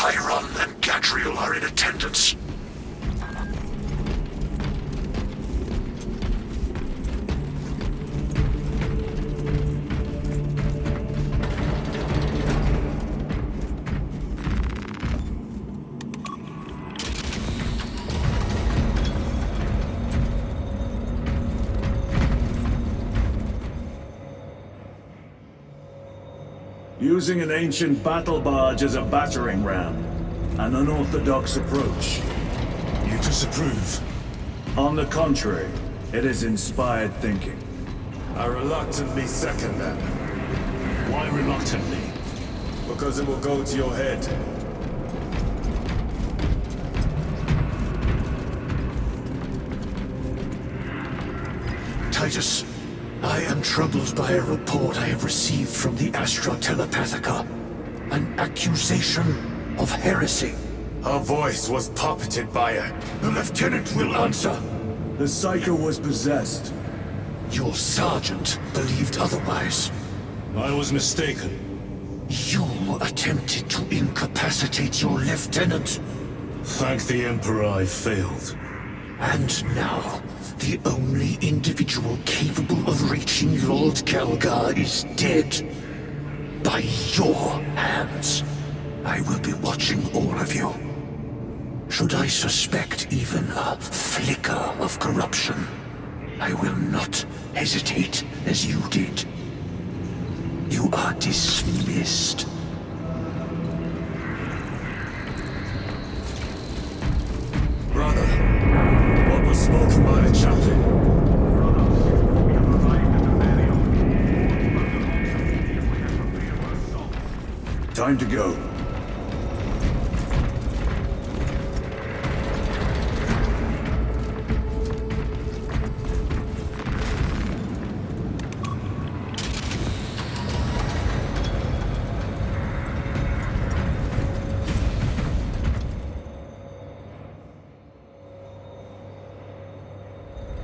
Chiron and Gadriel are in attendance. Using an ancient battle barge as a battering ram. An unorthodox approach. You disapprove? On the contrary, it is inspired thinking. I reluctantly second that. Why reluctantly? Because it will go to your head. Titus, I am troubled by a report I have received from the Astra Telepathica. An accusation of heresy. Her voice was puppeted by her. The lieutenant will answer. The Psycho was possessed. Your sergeant believed otherwise. I was mistaken. You attempted to incapacitate your lieutenant. Thank the Emperor I failed. And now, the only individual capable of reaching Lord Calgar is dead. By your hands. I will be watching all of you. Should I suspect even a flicker of corruption, I will not hesitate as you did. You are dismissed. Brother, what was spoken by the chaplain? Time to go.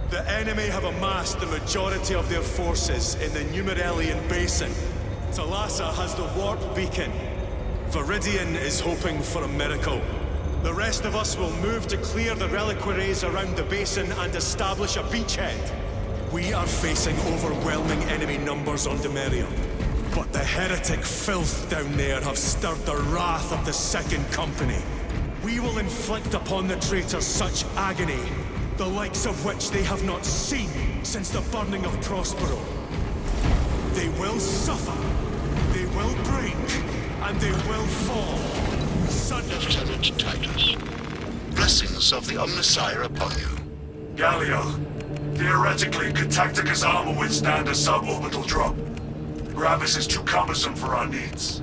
The enemy have amassed the majority of their forces in the Numeralian Basin. Thalassa has the warp beacon. Viridian is hoping for a miracle. The rest of us will move to clear the reliquaries around the basin and establish a beachhead. We are facing overwhelming enemy numbers on Demerium. But the heretic filth down there have stirred the wrath of the Second Company. We will inflict upon the traitors such agony, the likes of which they have not seen since the burning of Prospero. They will suffer, they will break, and they will fall. Lieutenant Titus, blessings of the Omnissiah upon you. Galio, theoretically, could Tactica's armor withstand a suborbital drop? Gravis is too cumbersome for our needs.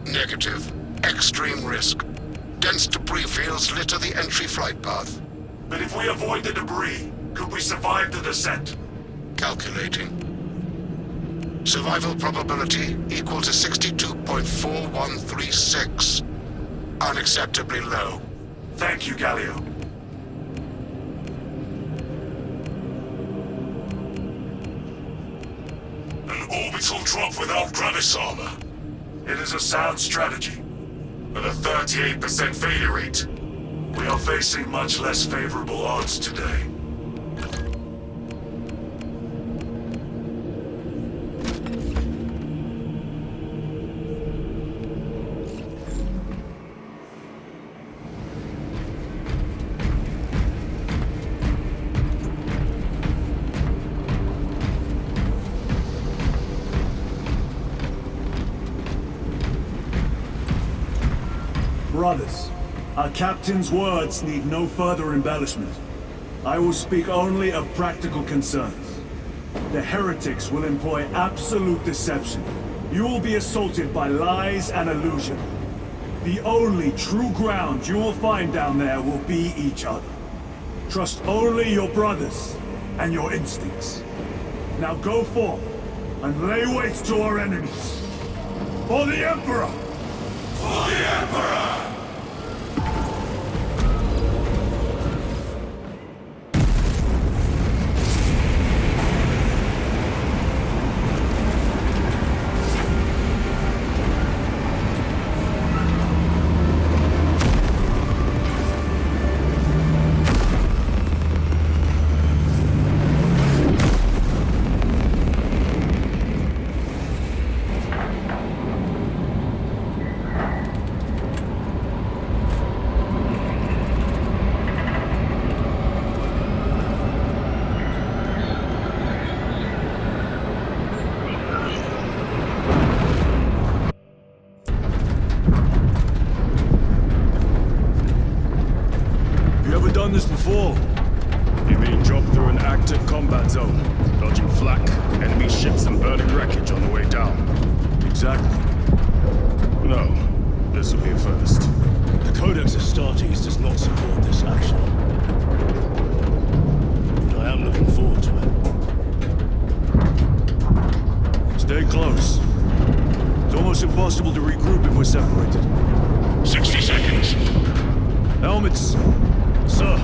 Negative. Extreme risk. Dense debris fields litter the entry flight path. But if we avoid the debris, could we survive the descent? Calculating. Survival probability equal to 62.4136. Unacceptably low. Thank you, Galio. An orbital drop without Gravis armor. It is a sound strategy. With a 38% failure rate, we are facing much less favorable odds today. Brothers, our captain's words need no further embellishment. I will speak only of practical concerns. The heretics will employ absolute deception. You will be assaulted by lies and illusion. The only true ground you will find down there will be each other. Trust only your brothers and your instincts. Now go forth and lay waste to our enemies. For the Emperor! For the Emperor! done this before. You mean drop through an active combat zone, dodging flak, enemy ships and burning wreckage on the way down? Exactly. No, this will be a first. The Codex Astartes does not support this action. But I am looking forward to it. Stay close. It's almost impossible to regroup if we're separated. 60 seconds. Helmets! Sir!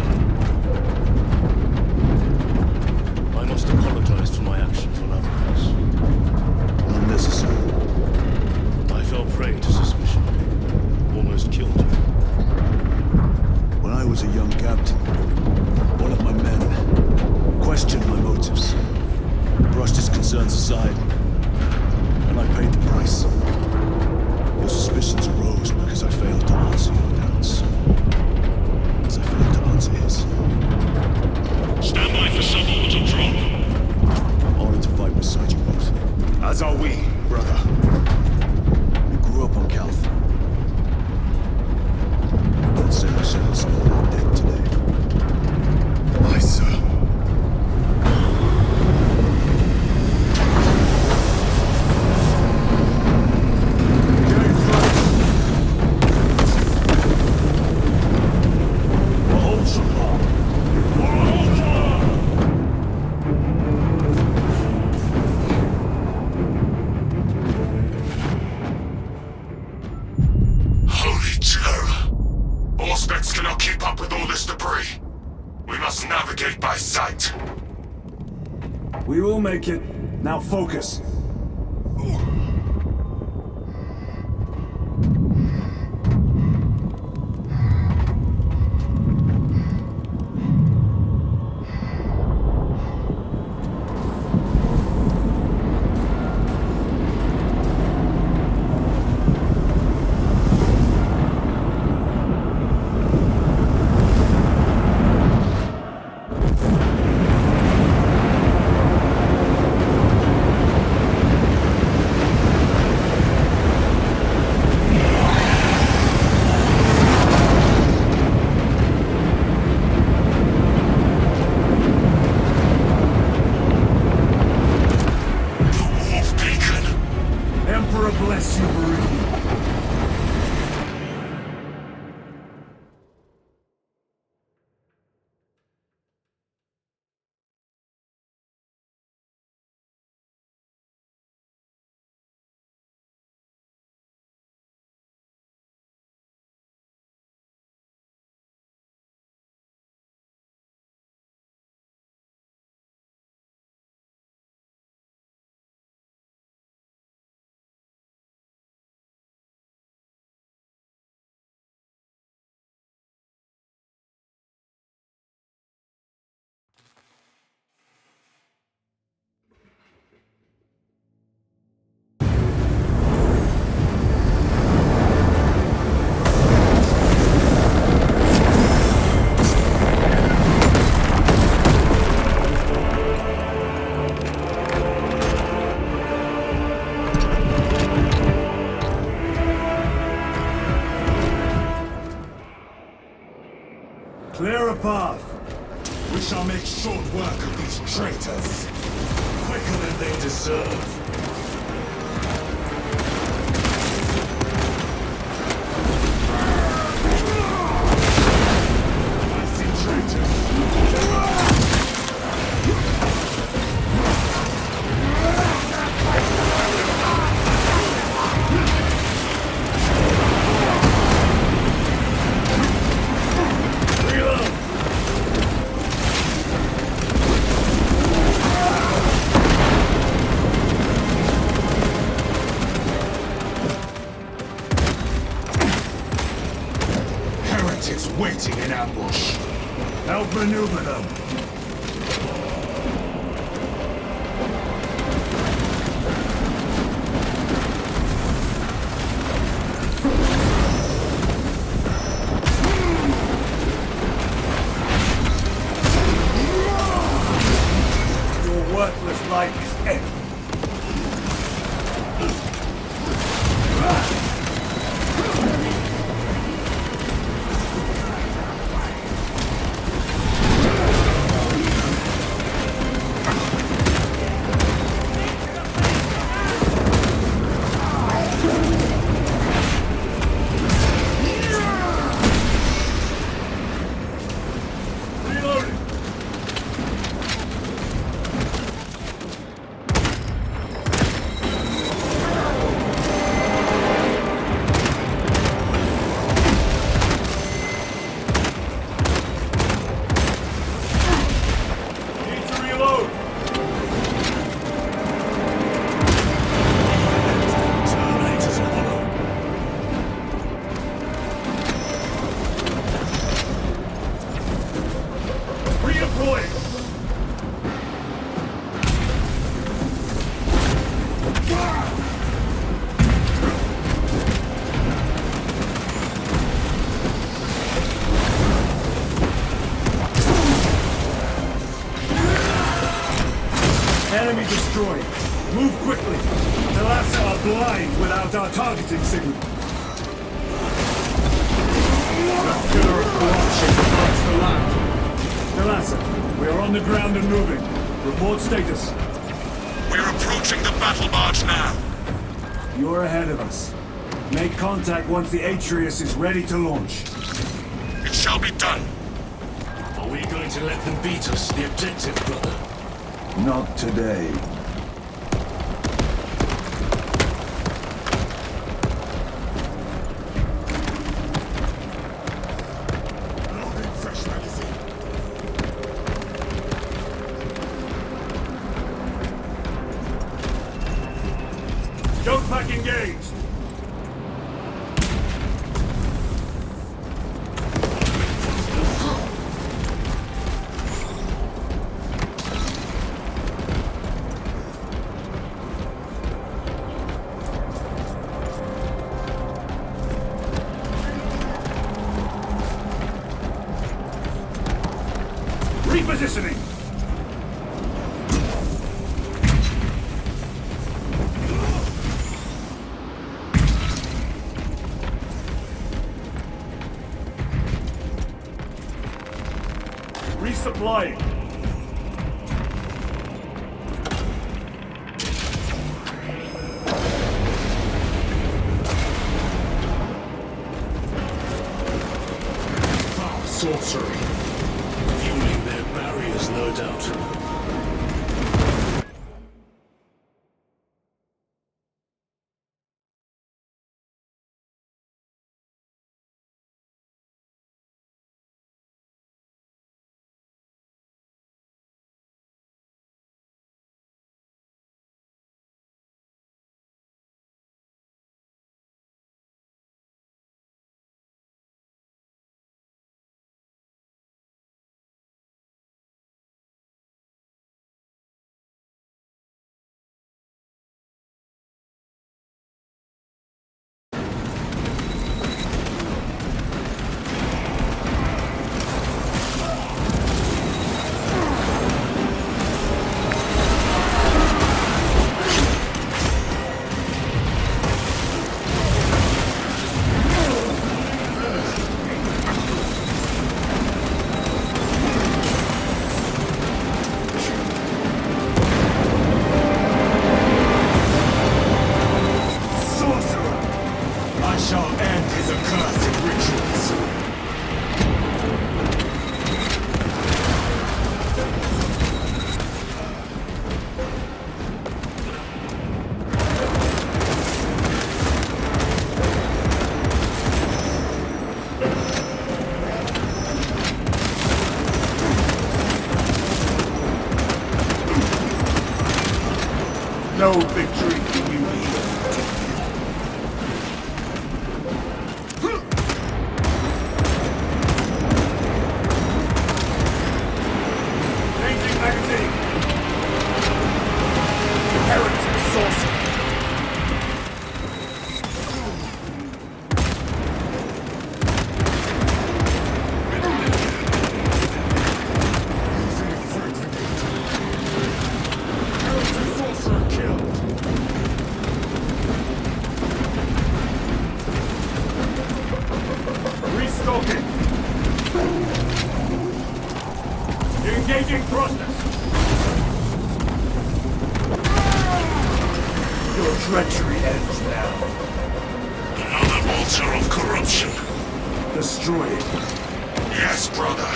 I must apologize for my actions on Alcatraz. Unnecessary. I fell prey to suspicion. Almost killed you. When I was a young captain, one of my men questioned my motives, brushed his concerns aside, and I paid the price. Your suspicions arose because I failed to answer your doubts. As I failed to answer his. Stand by for suborbital drop. Honored to fight beside you both. As are we, brother. You grew up on Calth. That same sense are dead today. Aye, sir. Holy terror. Auspex cannot keep up with all this debris. We must navigate by sight. We will make it. Now focus. Wolf Beacon. Emperor bless you, Marine. Clear a path. We shall make short work of these traitors. Quicker than they deserve. I see traitors. Heretics waiting in ambush. Outmaneuver them. Your worthless life is empty. Enemy destroyed. Move quickly. The Lhasa are blind without our targeting signal. The pillar of corruption across the land. The Lhasa, we are on the ground and moving. Report status. We're approaching the battle barge now. You're ahead of us. Make contact once the Atreus is ready to launch. It shall be done. Are we going to let them beat us to the objective, brother? Not today. Loading fresh magazine. Jump pack engaged. Repositioning! Resupplying! Foul sorcery. Fueling their barriers, no doubt. No victory for you here. Changing magazine. Heretic sorcery. Restocking. Engaging thrusters. Your treachery ends now. Another altar of corruption. Destroy it. Yes, brother.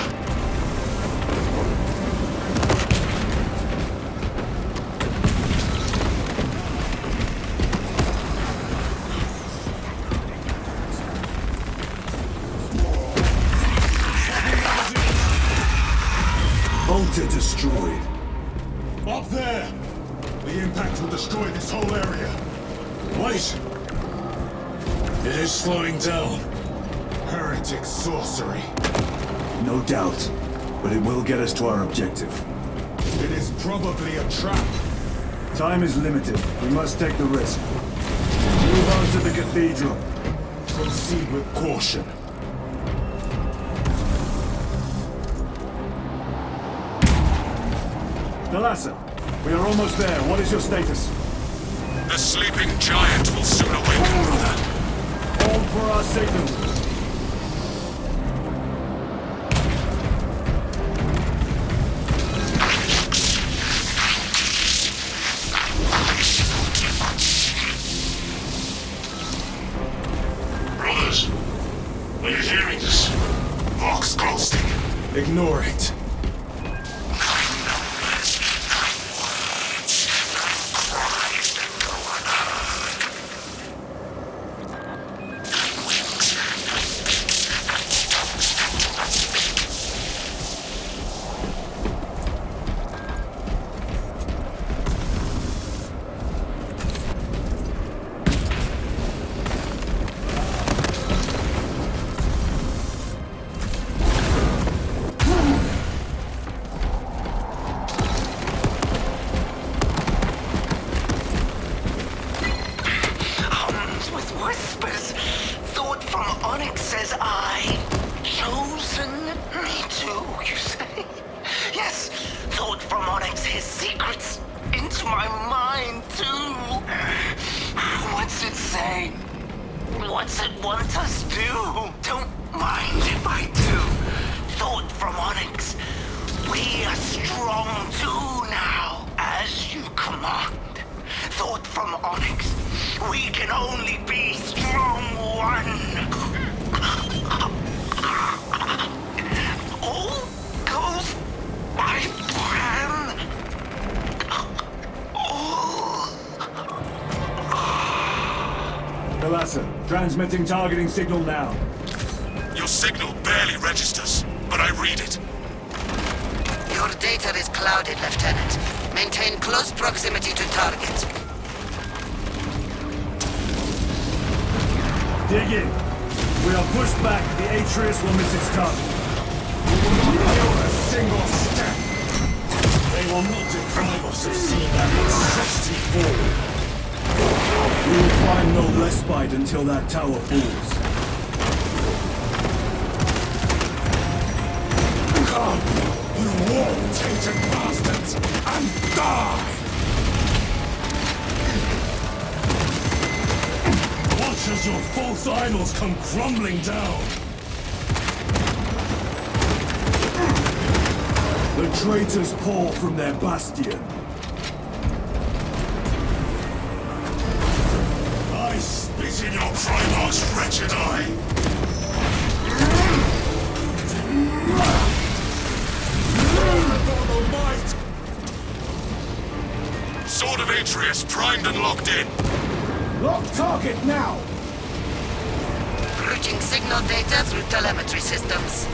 Altar destroyed. Up there! The impact will destroy this whole area. Wait! It is slowing down. Heretic sorcery. No doubt, but it will get us to our objective. It is probably a trap. Time is limited. We must take the risk. Move on to the cathedral. Proceed with caution. Thalassa, We are almost there. What is your status? The sleeping giant will soon awaken, brother. Hold for our signal. Brothers, are you hearing this? Vox ghosting. Ignore it. What's it want us do? Don't mind if I do. Thought from Onyx. We are strong too now, as you command. Thought from Onyx. We can only be strong one. All goes by plan. Thalassa, transmitting targeting signal now. Your signal barely registers, but I read it. Your data is clouded, Lieutenant. Maintain close proximity to target. Dig in. We are pushed back. The Atreus will miss its target. We will not yield a single step. They will not deprive us of seeing that monstrosity fall. We will find no respite until that tower falls. Come, you war-tainted bastards, and die! Watch as your false idols come crumbling down. The traitors pour from their bastion. I spit in your Primarch's wretched eye. Sword of Atreus primed and locked in. Lock target now! Routing signal data through telemetry systems.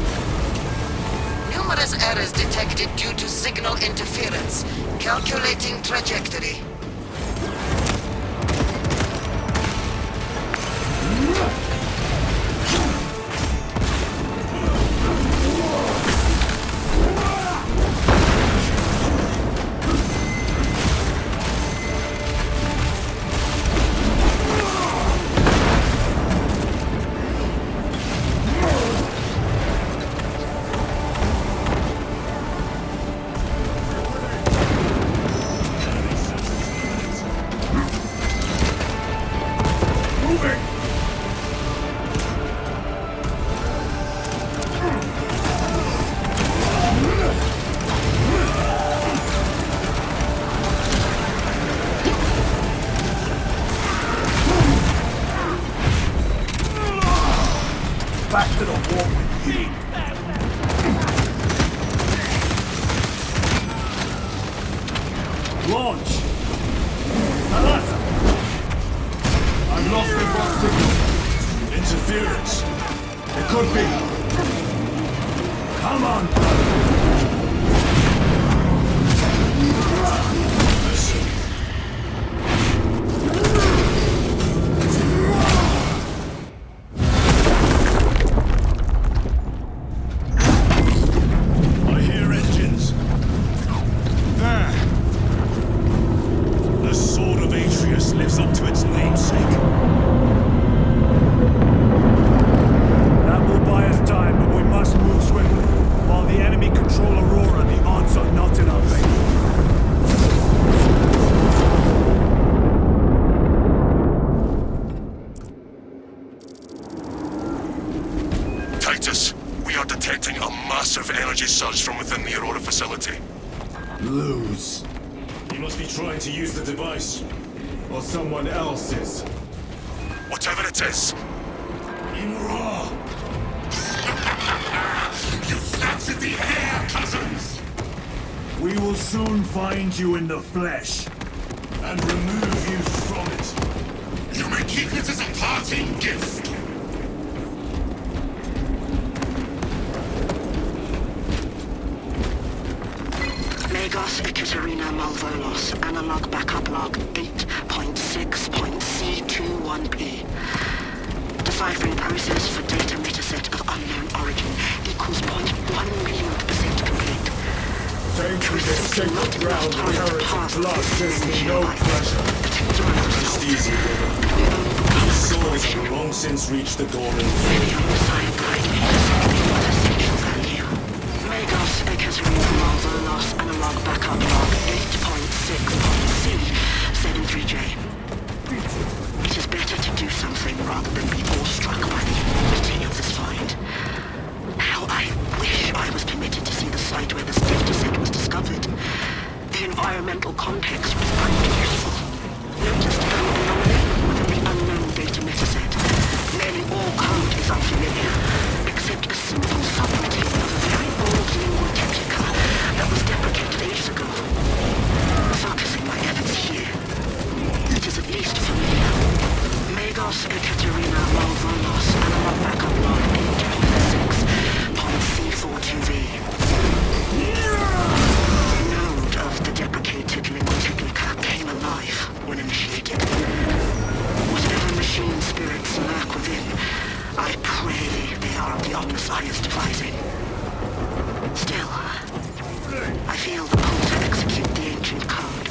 Numerous errors detected due to signal interference. Calculating trajectory. Back to the war with ye! Launch! Thalassa! I've lost the box signal. Interference. It could be. Come on! Listen. I hear engines. There. The Sword of Atreus lives up to its namesake. That will buy us time, but we must move swiftly. While the enemy control Aurora, the odds are not in our favor. Titus. We are detecting a massive energy surge from within the Aurora facility. Lose. You must be trying to use the device. Or someone else's. Whatever it is. In raw. You flaps in the air, cousins! We will soon find you in the flesh. And remove you from it. You may keep it as a parting gift. Megos Ekaterina Malvolos, analog backup log 8.6.C21P. Deciphering process for data metaset of unknown origin equals 0.1 millionth% complete. Taking this sacred ground of heretic blood gives me no pleasure. Rest easy, brother. These souls have long since reached the Gorin. Many on the side guide intercepting what essential value. Megos Ekaterina Malvolos, analog backup log 8.6.C73J. It is better to do something rather than be awestruck by the enormity of this find. How I wish I was permitted to see the site where this data set was discovered. The environmental context was pretty useful. Noticed an anomaly within the unknown data metaset. Nearly all code is unfamiliar, except a simple subroutine of a very old lingua technica that was deprecated ages ago. Focusing my efforts here, it is at least familiar. Megos Ekaterina Malvolos, analog backup log 8.6.C42V. The node of the deprecated lingua technica came alive when initiated. Whatever machine spirits lurk within, I pray they are of the Omnissiah's devising. Still, I feel the pull to execute the ancient code.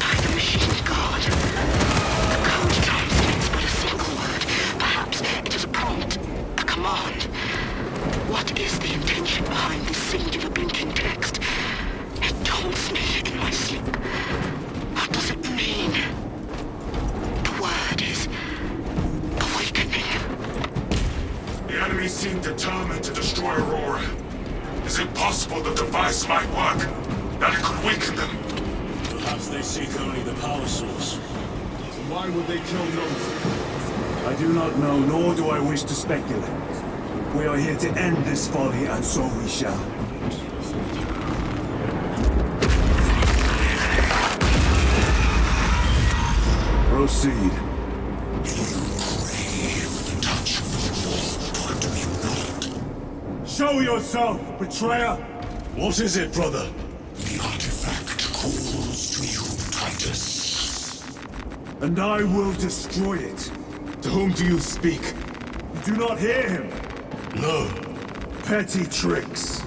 By the machine god. The code translates but a single word. Perhaps it is a prompt, a command. What is the intention behind this singular blinking text? It taunts me in my sleep. What does it mean? The word is awakening. The enemy seem determined to destroy Aurora. Is it possible the device might work? That it could weaken them? Perhaps they seek only the power source. Why would they kill Nosy? I do not know, nor do I wish to speculate. We are here to end this folly, and so we shall. Proceed. Show yourself, betrayer! What is it, brother? The artifact calls to you, Titus. And I will destroy it. To whom do you speak? You do not hear him. No. Petty tricks.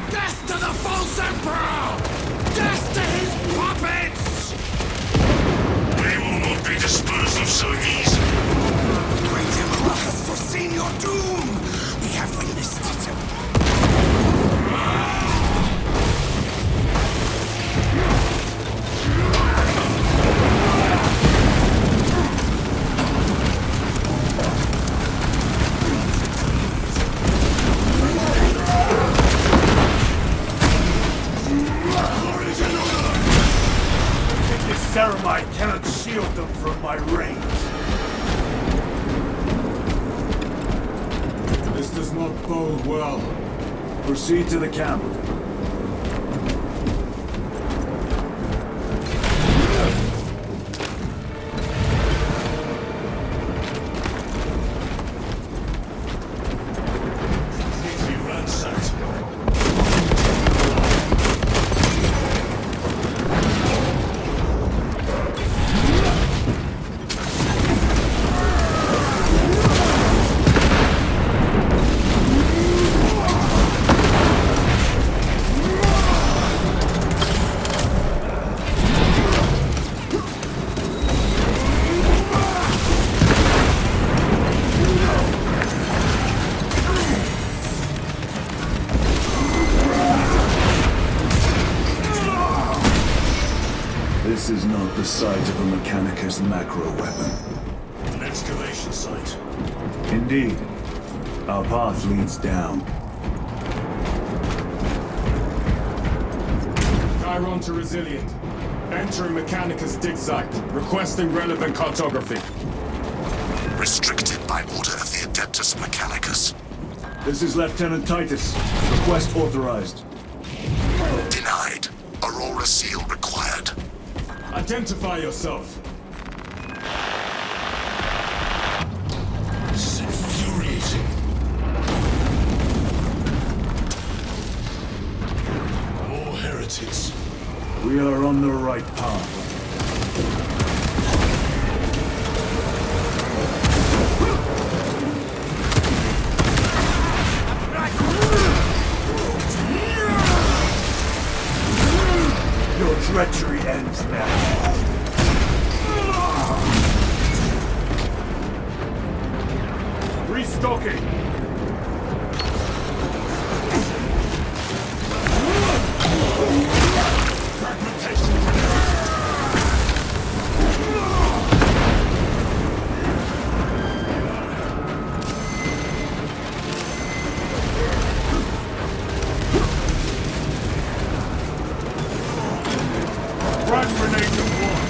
Death to the false emperor! Death to his puppets! They will not be disposed of so easily. Great Emperor has foreseen your doom! We have witnessed it. This ceramite cannot shield them from my range. This does not bode well. Proceed to the camp. Completely ransacked. site of a Mechanicus macro weapon. An excavation site. Indeed. Our path leads down. Chiron to Resilient. Entering Mechanicus dig site. Requesting relevant cartography. Restricted by order of the Adeptus Mechanicus. This is Lieutenant Titus. Request authorized. Denied. Aurora seal required. Identify yourself. This is infuriating. More heretics. We are on the right path. Your treachery ends now. Restocking! Frag grenade deployed!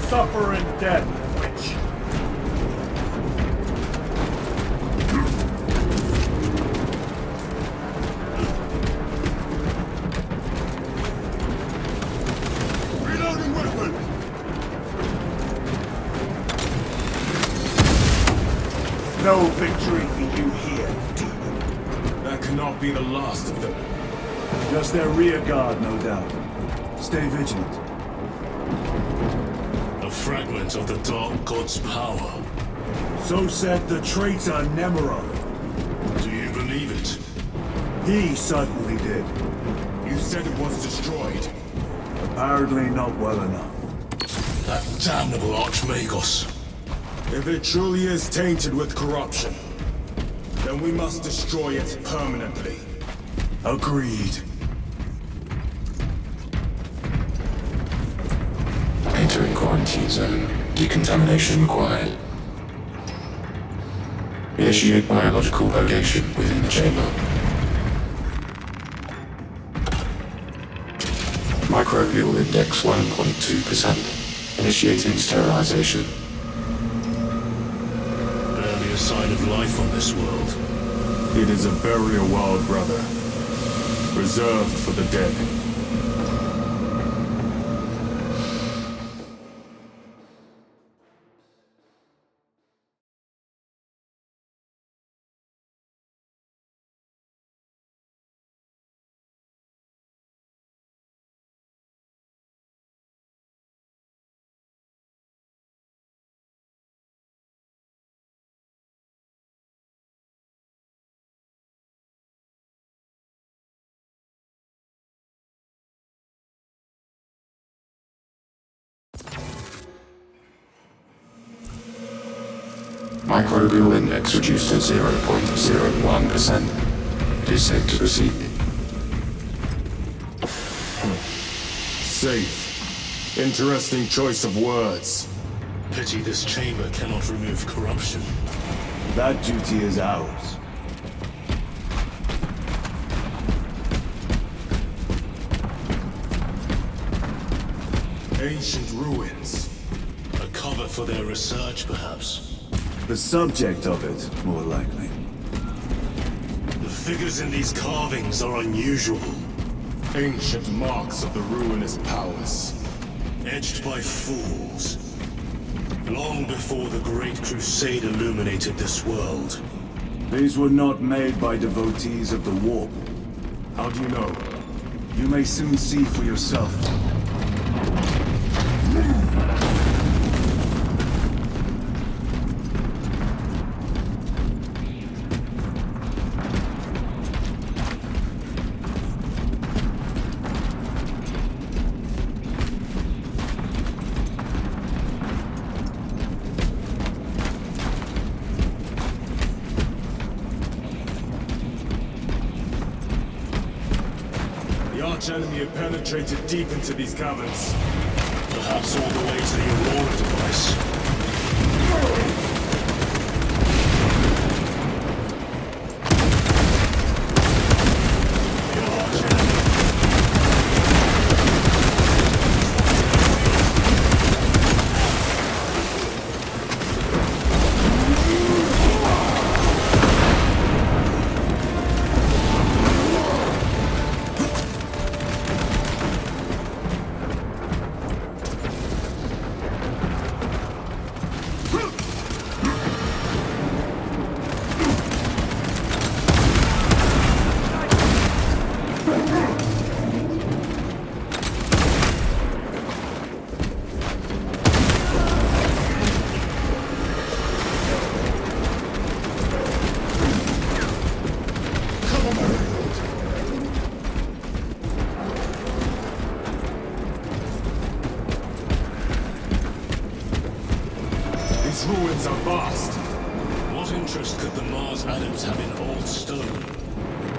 Suffer in death, witch. Reloading weapon! No victory for you here, demon. That cannot be the last of them. Just their rear guard, no doubt. Stay vigilant. A fragment of the Dark God's power. So said the traitor Nemerov. Do you believe it? He certainly did. You said it was destroyed. Apparently not well enough. That damnable Archmagos. If it truly is tainted with corruption, then we must destroy it permanently. Agreed. Entering quarantine zone. Decontamination required. Initiate biological purgation within the chamber. Microbial index 1.2%. Initiating sterilization. Barely a sign of life on this world. It is a burial world, brother. Reserved for the dead. Microbial index reduced to 0.01%. It is safe to proceed. Safe. Interesting choice of words. Pity this chamber cannot remove corruption. That duty is ours. Ancient ruins. A cover for their research, perhaps. The subject of it, more likely. The figures in these carvings are unusual. Ancient marks of the ruinous powers. Edged by fools. Long before the Great Crusade illuminated this world. These were not made by devotees of the warp. How do you know? You may soon see for yourself. The arch-enemy have penetrated deep into these caverns. Perhaps all the way to the Aurora device. These ruins are vast. What interest could the Mars adepts have in old stone?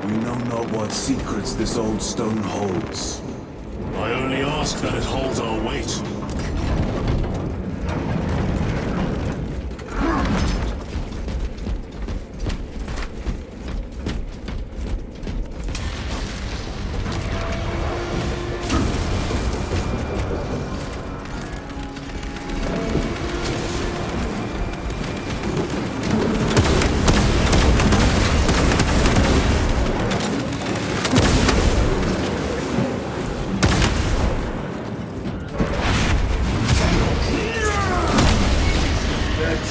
We know not what secrets this old stone holds. I only ask that it holds our weight.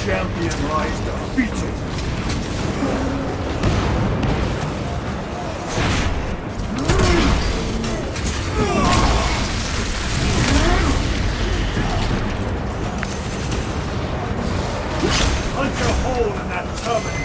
Champion lies defeated. Punch a hole in that terminal.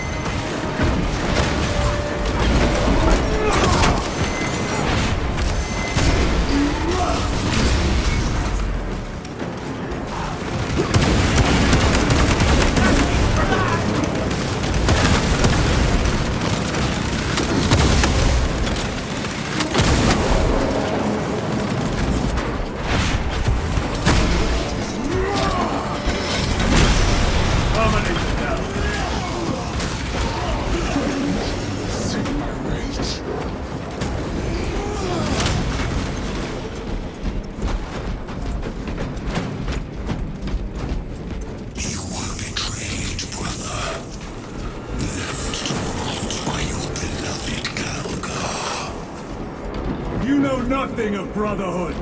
You know nothing of Brotherhood.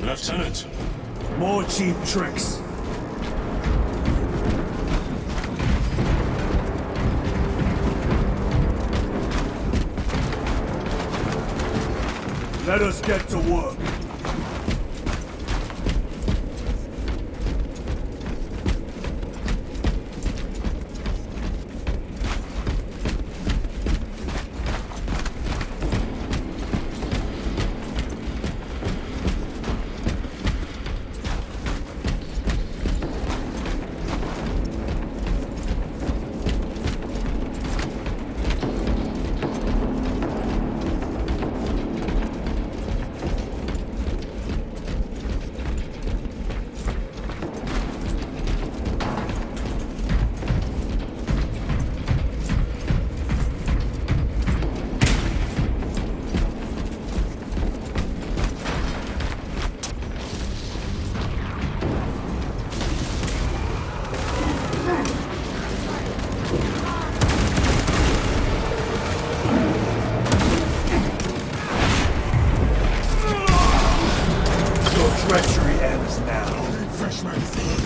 Lieutenant. More cheap tricks. Let us get to work. treachery ends now. Fresh magazine.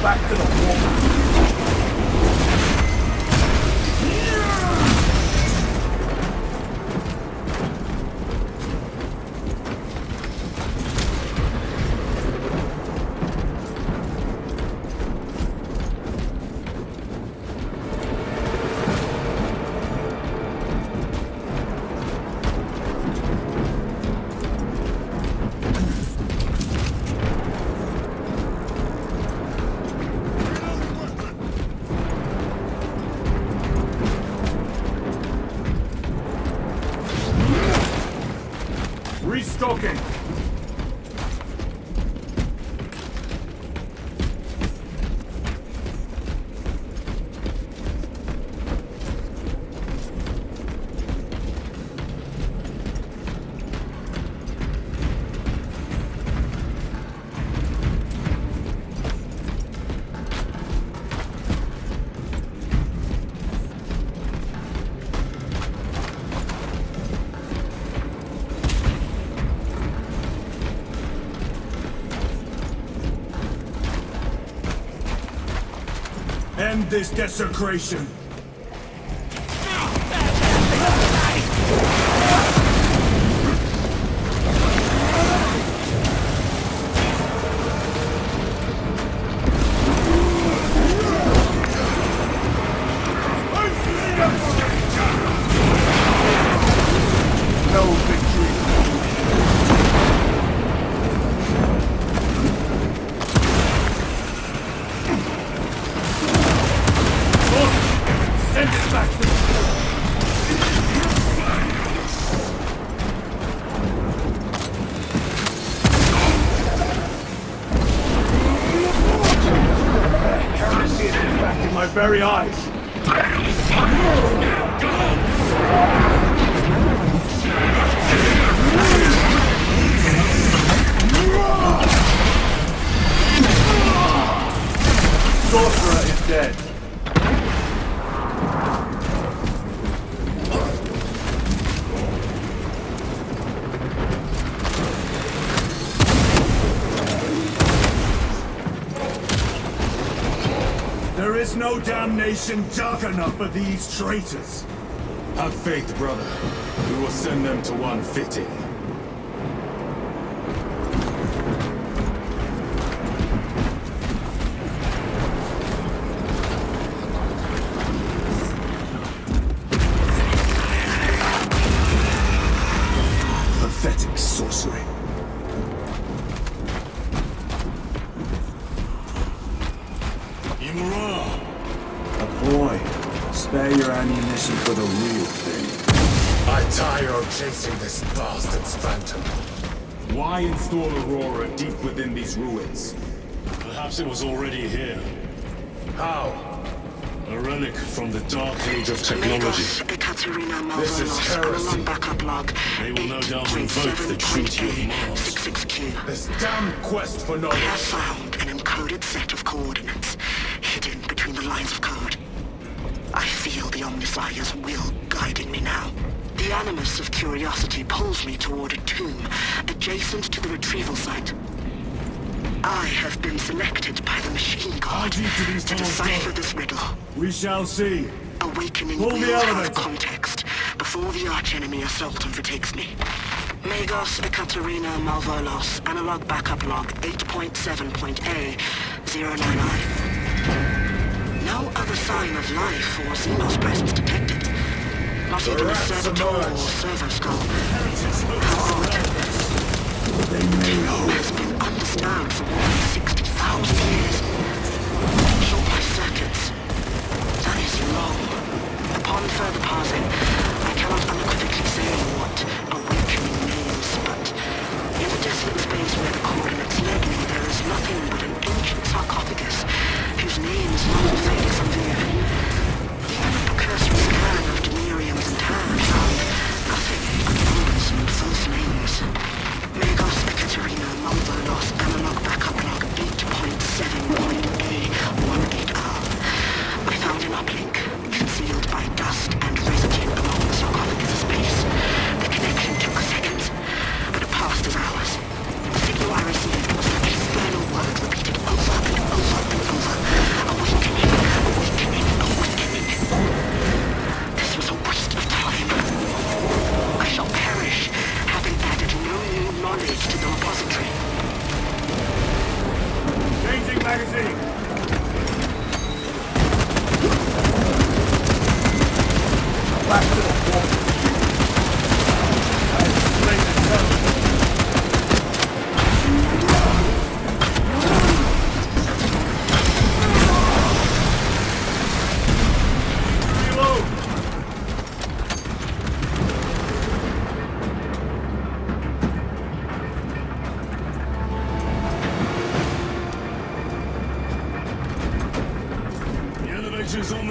Back to the wall. Restocking. End this desecration. No victory. Send it back to heresy is impacting my very eyes. Sorcerer is dead. There is no damnation dark enough for these traitors. Have faith, brother. We will send them to one fitting. Pathetic sorcery. A boy, spare your ammunition for the real thing. I tire of chasing this bastard's phantom. Why install Aurora deep within these ruins? Perhaps it was already here. How? A relic from the dark age of technology. This is heresy. Backup log. They will no doubt invoke the treaty of Mars. 66Q. This damn quest for I have knowledge. found an encoded set of coordinates hidden between the lines of code. I feel the Omnissiah's will guiding me now. The animus of curiosity pulls me toward a tomb adjacent to the retrieval site. I have been selected by the machine god deep do these to tunnels decipher go? this riddle. We shall see. Awakening Pull the will have elevator. context before the archenemy assault overtakes me. Magos Ekaterina Malvolos, analog backup log 8.7.A 099. No other sign of life or Xenos presence detected. Not even a servitor or servo skull. How odd. They may hope. Has been undisturbed for more than 60,000 years. Short life circuits. That is long. Upon further parsing, I cannot unequivocally say what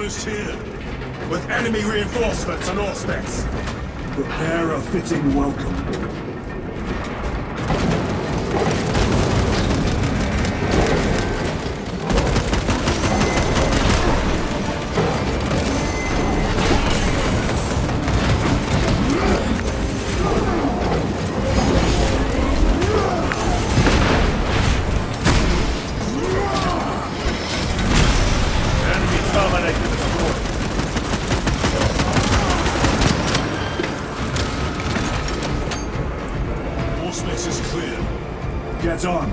almost here. With enemy reinforcements on all specs. Prepare a fitting welcome. Get on!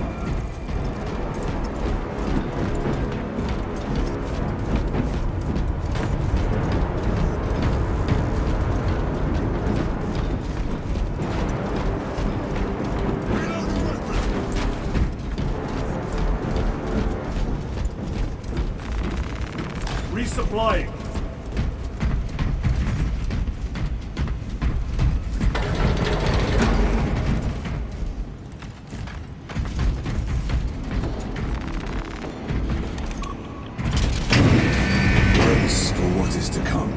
Resupplying! What is to come?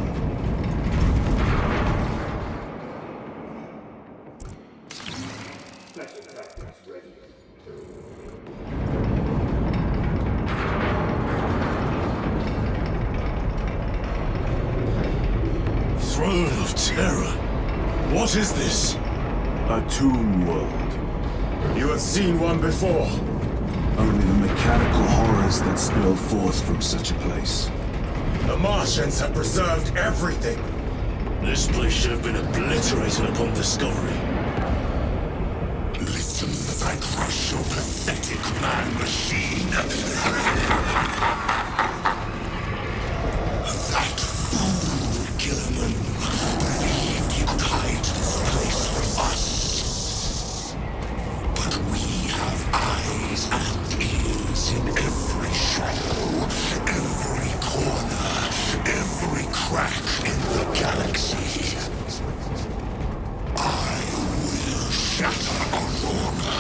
Throne of Terror. What is this? A tomb world. You have seen one before. Only the mechanical horrors that spill forth from such a place. The Martians have preserved everything. This place should have been obliterated upon discovery. Listen as I crush your pathetic man-machine. That fool, Gilliman, believed he could hide this place from us. But we have eyes and ears in every shadow, every corner, every crack in the galaxy. I will shatter Aurora,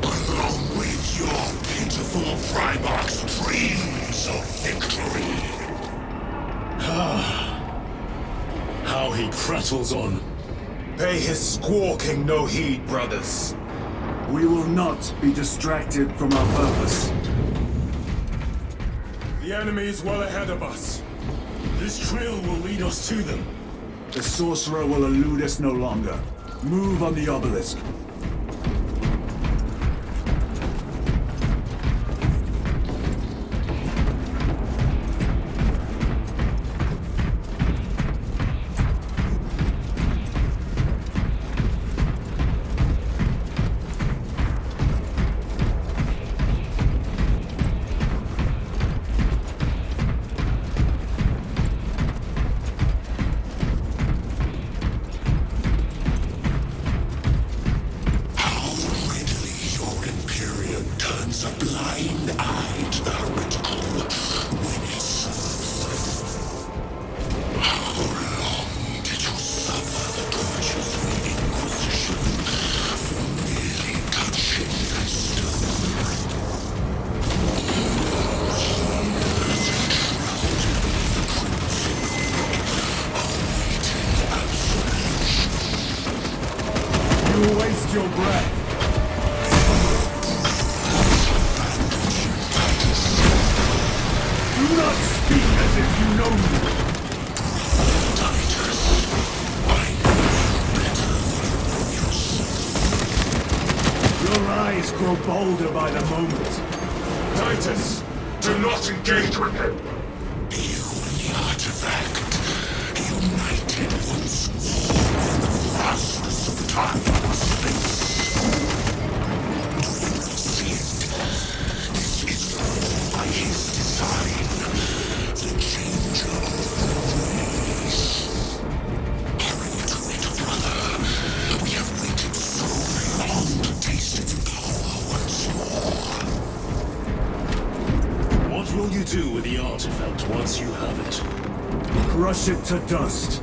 along with your pitiful Primarch's dreams of victory. How he prattles on. Pay his squawking no heed, brothers. We will not be distracted from our purpose. The enemy is well ahead of us. This trail will lead us to them. The sorcerer will elude us no longer. Move on the obelisk. Waste your breath. Do not speak as if you know me. Your eyes grow bolder by the moment. Titus, do not engage with him. You and the artifact, united once more in the vastness of time and space. Do you not see it? This is all by his design. The changer of the race. Hurry to it, brother. We have waited so long to taste its power once more. What will you do with the artifact once you have it? Crush it to dust.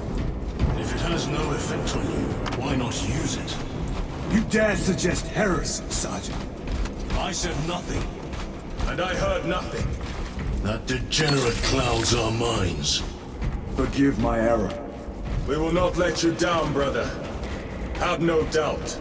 If it has no effect on you, why not use it? You dare suggest heresy, Sergeant? I said nothing. And I heard nothing. That degenerate clouds our minds. Forgive my error. We will not let you down, brother. Have no doubt.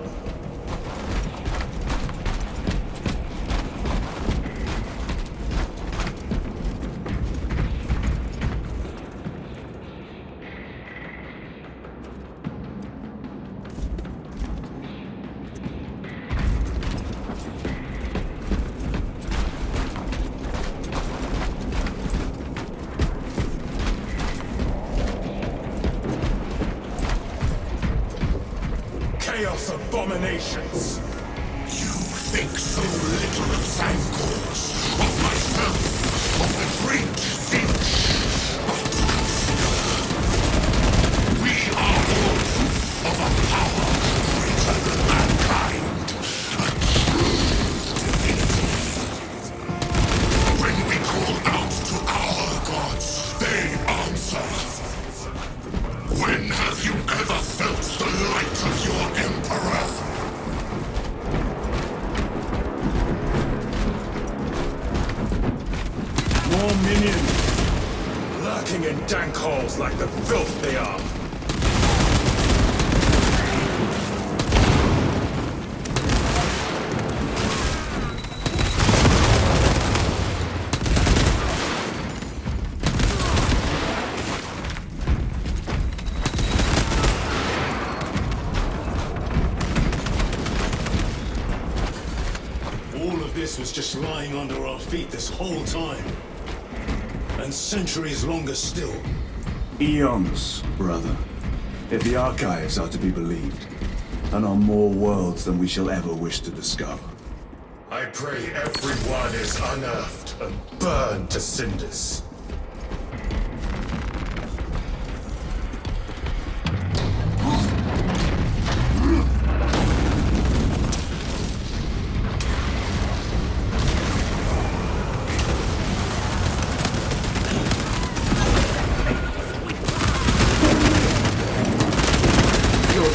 Chaos abominations! You think so little of Sancors, of myself, of the great Finch. But we are all proof of a power greater than mankind. A true divinity. When we call out to our gods, they answer. When have you ever felt the light of your Emperor? More minions! Lurking in dank holes like the filth they are. This was just lying under our feet this whole time. And centuries longer still. Eons, brother. If the archives are to be believed. And on more worlds than we shall ever wish to discover. I pray everyone is unearthed and burned to cinders.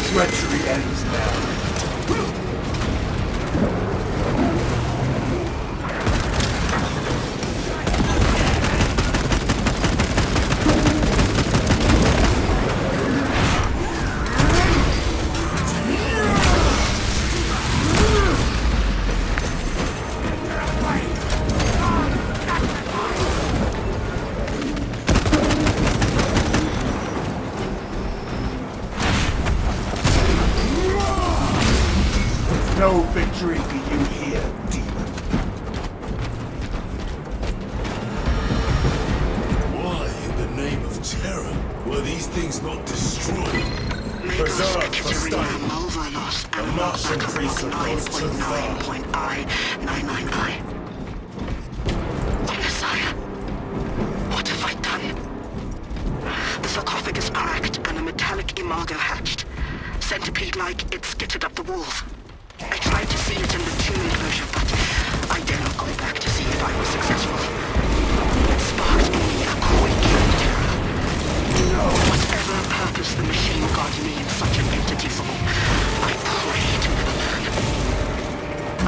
Treachery ends now. No victory for you here, demon. Why, in the name of terror, were these things not destroyed? Preserved for study. The Martian priesthood goes too far. Messiah, what have I done? The sarcophagus cracked and a metallic imago hatched. Centipede-like, it skittered up the walls. I tried to see it in the tomb enclosure, but I dare not go back to see if I was successful. It sparked in me a quaking terror. Whatever purpose the machine god needs such an entity for, I pray to never learn.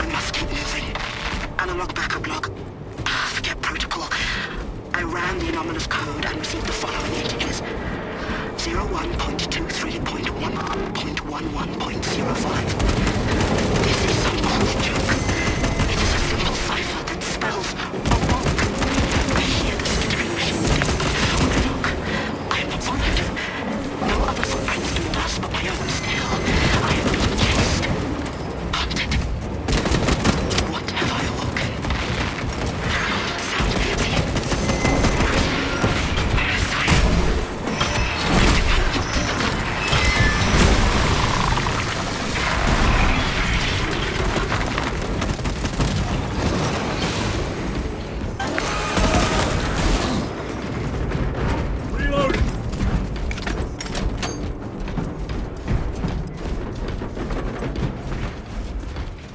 I must keep moving. Analog backup log. Forget protocol. I ran the anomalous code and received the following entities. 01.23.1.11.05. This is some cruel joke. It is a simple cipher that spells awoke. I hear the skittering machines beep. When I look, I am not followed. No other footprints do thus but my own still. I am being chased. Hunted. What have I awoken? Sound empty.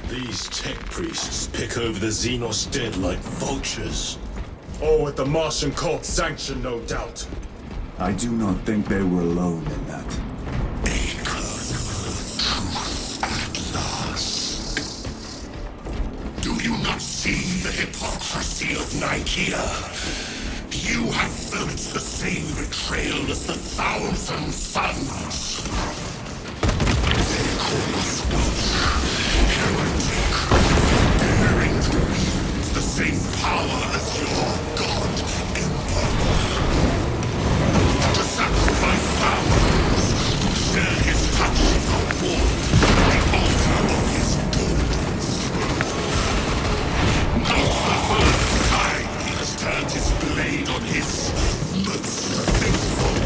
These tech priests pick over the Xenos dead like vultures. All with the Martian cult's sanction, no doubt. I do not think they were alone in that. At last. Do you not see the hypocrisy of Nicaea? as the thousand suns. They call us heretic, daring to wield the same power as your god emperor. To sacrifice thousands, to share his touch of war, the altar of his golden throne. Not the first time he has turned his blade on his most faithful,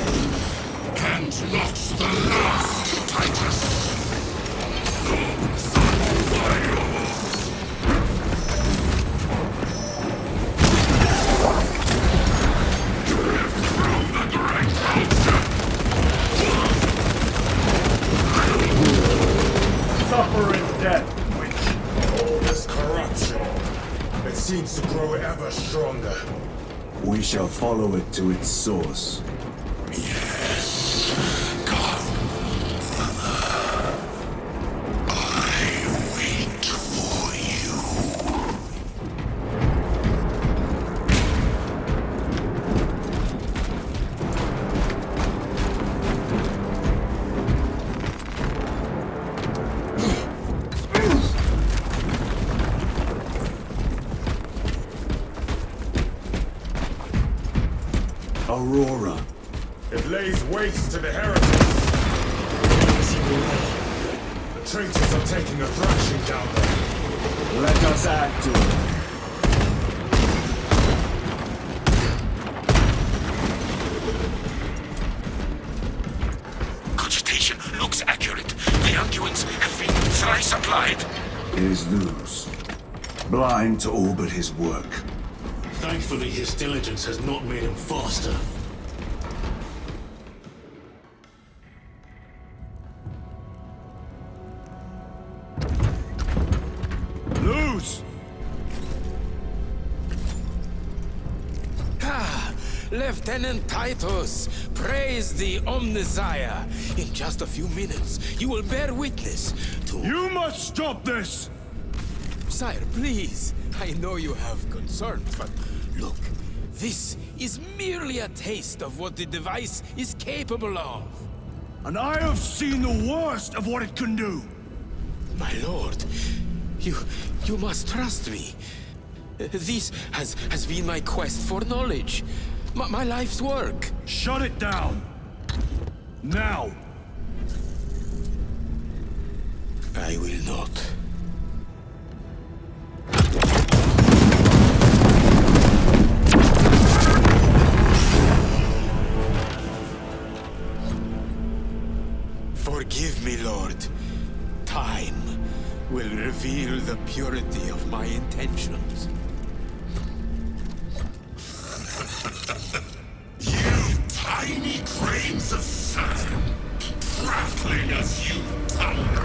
and not the last, Titus. Suffering death, witch. This corruption, it seems to grow ever stronger. We shall follow it to its source. Yes, come. I wait for you. Aurora. It lays waste to the heretics. The traitors are taking a thrashing down there. Let us add to it. Cogitation looks accurate. The unguents have been thrice applied. Is Luz blind to all but his work? Thankfully, his diligence has not made him faster. Luz! Ah, Lieutenant Titus, praise the Omnisire. In just a few minutes, you will bear witness to... You must stop this! Sire, please. I know you have concerns, but look, this is merely a taste of what the device is capable of. And I have seen the worst of what it can do! My lord, you must trust me. This has been my quest for knowledge. My life's work. Shut it down! Now! I will not. Forgive me, Lord. Time will reveal the purity of my intentions. You tiny grains of sand, prattling as you tumble.